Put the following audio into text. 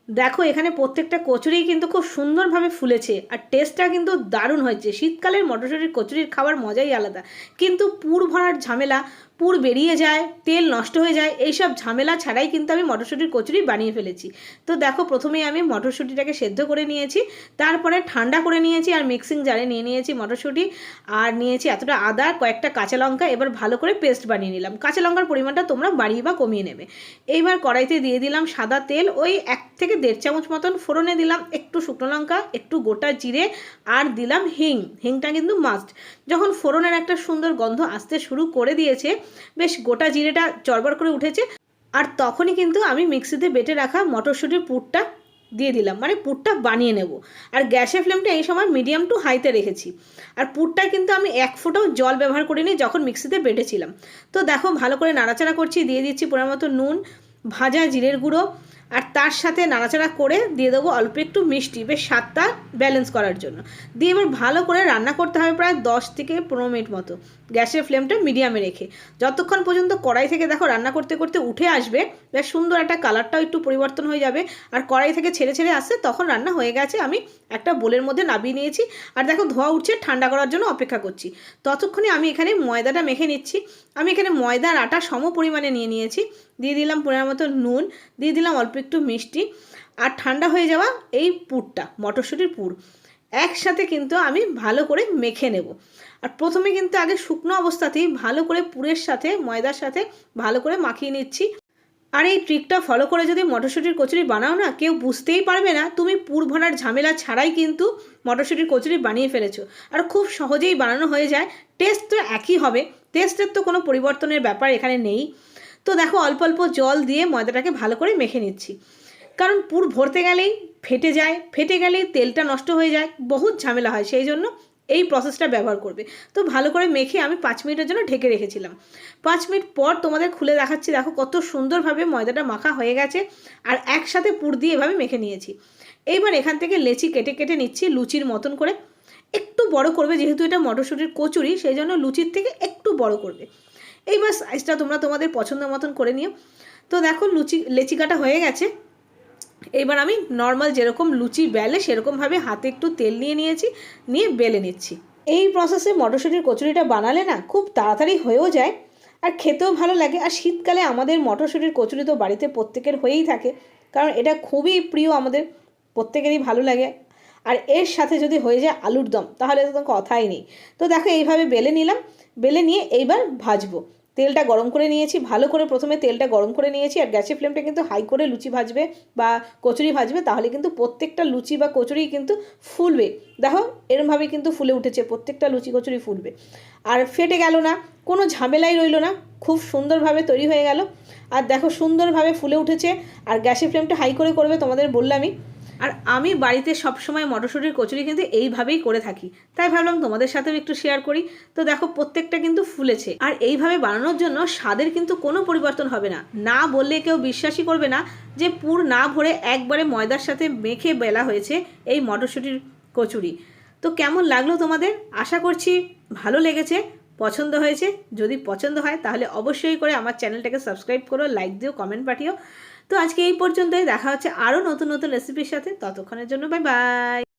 দেখো এখানে প্রত্যেকটা কচুরি কিন্তু খুব সুন্দরভাবে ফুলেছে আর টেস্টটা কিন্তু দারুণ হয়েছে। শীতকালের মটরশুঁটির কচুরির খাবার মজাই আলাদা। কিন্তু পুর ভরার ঝামেলা, পুর বেরিয়ে যায়, তেল নষ্ট হয়ে যায়, এইসব ঝামেলা ছাড়াই কিন্তু আমি মটরশুঁটির কচুরি বানিয়ে ফেলেছি। তো দেখো প্রথমেই আমি মটরশুঁটিটাকে সেদ্ধ করে নিয়েছি, তারপরে ঠান্ডা করে নিয়েছি আর মিক্সিং জারে নিয়ে নিয়েছি মটরশুঁটি, আর নিয়েছি এতটা আদা, কয়েকটা কাঁচা লঙ্কা। এবার ভালো করে পেস্ট বানিয়ে নিলাম। কাঁচা লঙ্কার পরিমাণটা তোমরা বাড়িয়ে বা কমিয়ে নেবে। এইবার কড়াইতে দিয়ে দিলাম সাদা তেল, ওই 1 থেকে 1.5 চামচ মতন। ফোড়নে দিলাম একটু শুকনো লঙ্কা, একটু গোটা জিরে, আর দিলাম হিং। হিংটা কিন্তু মাস্ট। যখন ফোড়নের একটা সুন্দর গন্ধ আসতে শুরু করে দিয়েছে, বেশ গোটা জিরেটা চড়বড় করে উঠেছে, আর তখনই কিন্তু আমি মিক্সিতে বেটে রাখা মটরশুঁটির পুরটা দিয়ে দিলাম, মানে পুরটা বানিয়ে নেব। আর গ্যাসের ফ্লেমটা এই সময় মিডিয়াম টু হাইতে রেখেছি। আর পুরটা কিন্তু আমি 1 ফোঁটাও জল ব্যবহার করিনি যখন মিক্সিতে বেটেছিলাম। তো দেখো ভালো করে নাড়াচাড়া করছি, দিয়ে দিচ্ছি পরিমাণ মতো নুন, ভাজা জিরের গুঁড়ো, আর তার সাথে নাড়াচাড়া করে দিয়ে দেবো অল্প একটু মিষ্টি, বেশ স্বাদটা ব্যালেন্স করার জন্য। দিয়ে এবার ভালো করে রান্না করতে হবে প্রায় 10 থেকে 15 মিনিট মতো, গ্যাসের ফ্লেমটা মিডিয়ামে রেখে। যতক্ষণ পর্যন্ত কড়াই থেকে দেখো রান্না করতে করতে উঠে আসবে, বেশ সুন্দর একটা কালারটাও একটু পরিবর্তন হয়ে যাবে, আর কড়াই থেকে ছেড়ে ছেড়ে আসছে, তখন রান্না হয়ে গেছে। আমি একটা বোলের মধ্যে নামিয়ে নিয়েছি, আর দেখো ধোয়া উঠছে, ঠান্ডা করার জন্য অপেক্ষা করছি। ততক্ষণে আমি এখানে ময়দাটা মেখে নিচ্ছি। আমি এখানে ময়দা আর আটা সম পরিমাণে নিয়ে নিয়েছি। দিয়ে দিলাম পরিমাণ মতো নুন, দিয়ে দিলাম অল্প একটু মিষ্টি, আর ঠান্ডা হয়ে যাওয়া এই পুরটা, মটরশুঁটির পুর, একসাথে কিন্তু আমি ভালো করে মেখে নেব। আর প্রথমে কিন্তু আগে শুকনো অবস্থাতেই ভালো করে পুরের সাথে, ময়দার সাথে ভালো করে মাখিয়ে নিচ্ছি। আর এই ট্রিকটা ফলো করে যদি মটরশুঁটির কচুরি বানাও না, কেউ বুঝতেই পারবে না তুমি পুর ভরার ঝামেলা ছাড়াই কিন্তু মটরশুঁটির কচুরি বানিয়ে ফেলেছো। আর খুব সহজেই বানানো হয়ে যায়। টেস্ট তো একই হবে, টেস্টের তো কোনো পরিবর্তনের ব্যাপার এখানে নেই। তো দেখো অল্প অল্প জল দিয়ে ময়দাটাকে ভালো করে মেখে নিচ্ছি, কারণ পুর ভরতে গেলেই ফেটে যায়, ফেটে গেলেই তেলটা নষ্ট হয়ে যায়, বহুত ঝামেলা হয়, সেই জন্য এই প্রসেসটা ব্যবহার করবে। তো ভালো করে মেখে আমি 5 মিনিটের জন্য ঢেকে রেখেছিলাম। 5 মিনিট পর তোমাদের খুলে দেখাচ্ছি। দেখো কত সুন্দরভাবে ময়দাটা মাখা হয়ে গেছে, আর একসাথে পুর দিয়ে এভাবে মেখে নিয়েছি। এইবার এখান থেকে লেচি কেটে কেটে নিচ্ছি লুচির মতন করে। একটু বড় করবে, যেহেতু এটা মটরশুঁটির কচুরি, সেই জন্য লুচির থেকে একটু বড় করবে। এইবার সাইজটা তোমরা তোমাদের পছন্দ মতন করে নিও। তো দেখো লেচি কাটা হয়ে গেছে। এইবার আমি নর্মাল যেরকম লুচি বেলে সেরকমভাবে হাতে একটু তেল নিয়ে নিয়েছি, নিয়ে বেলে নিচ্ছি। এই প্রসেসে মটরশুঁটির কচুরিটা বানালে না খুব তাড়াতাড়ি হয়েও যায়, আর খেতেও ভালো লাগে। আর শীতকালে আমাদের মটরশুঁটির কচুরি তো বাড়িতে প্রত্যেকের হয়েই থাকে, কারণ এটা খুবই প্রিয়, আমাদের প্রত্যেকেরই ভালো লাগে। আর এর সাথে যদি হয়ে যায় আলুর দম, তাহলে তো কথাই নেই। তো দেখো এইভাবে বেলে নিলাম, বেলে নিয়ে এইবার ভাজবো। তেলটা গরম করে নিয়েছি, ভালো করে প্রথমে তেলটা গরম করে নিয়েছি। আর গ্যাসের ফ্লেমটা কিন্তু হাই করে লুচি ভাজবে বা কচুরি ভাজবে, তাহলে কিন্তু প্রত্যেকটা লুচি বা কচুরি কিন্তু ফুলবে। দেখো এরমভাবে কিন্তু ফুলে উঠেছে, প্রত্যেকটা লুচি কচুরি ফুলবে, আর ফেটে গেল না, কোনো ঝামেলাই রইল না, খুব সুন্দরভাবে তৈরি হয়ে গেল। আর দেখো সুন্দরভাবে ফুলে উঠেছে। আর গ্যাসের ফ্লেমটা হাই করে করবে, তোমাদের বললামই। আর আমি বাড়িতে সবসময় মটরশুঁটির কচুরি কিন্তু এইভাবেই করে থাকি, তাই ভাবলাম তোমাদের সাথেও একটু শেয়ার করি। তো দেখো প্রত্যেকটা কিন্তু ফুলেছে। আর এইভাবে বানানোর জন্য স্বাদের কিন্তু কোনো পরিবর্তন হবে না, না বললে কেউ বিশ্বাসই করবে না যে পুর না ভরে একবারে ময়দার সাথে মেখে বেলা হয়েছে এই মটরশুঁটির কচুরি। তো কেমন লাগলো তোমাদের? আশা করছি ভালো লেগেছে, পছন্দ হয়েছে। যদি পছন্দ হয় তাহলে অবশ্যই করে আমার চ্যানেলটাকে সাবস্ক্রাইব করো, লাইক দিও, কমেন্ট পাঠিও। তো আজকে এই পর্যন্তই, দেখা হচ্ছে আরও নতুন নতুন রেসিপির সাথে। ততক্ষণের জন্য বাই বাই।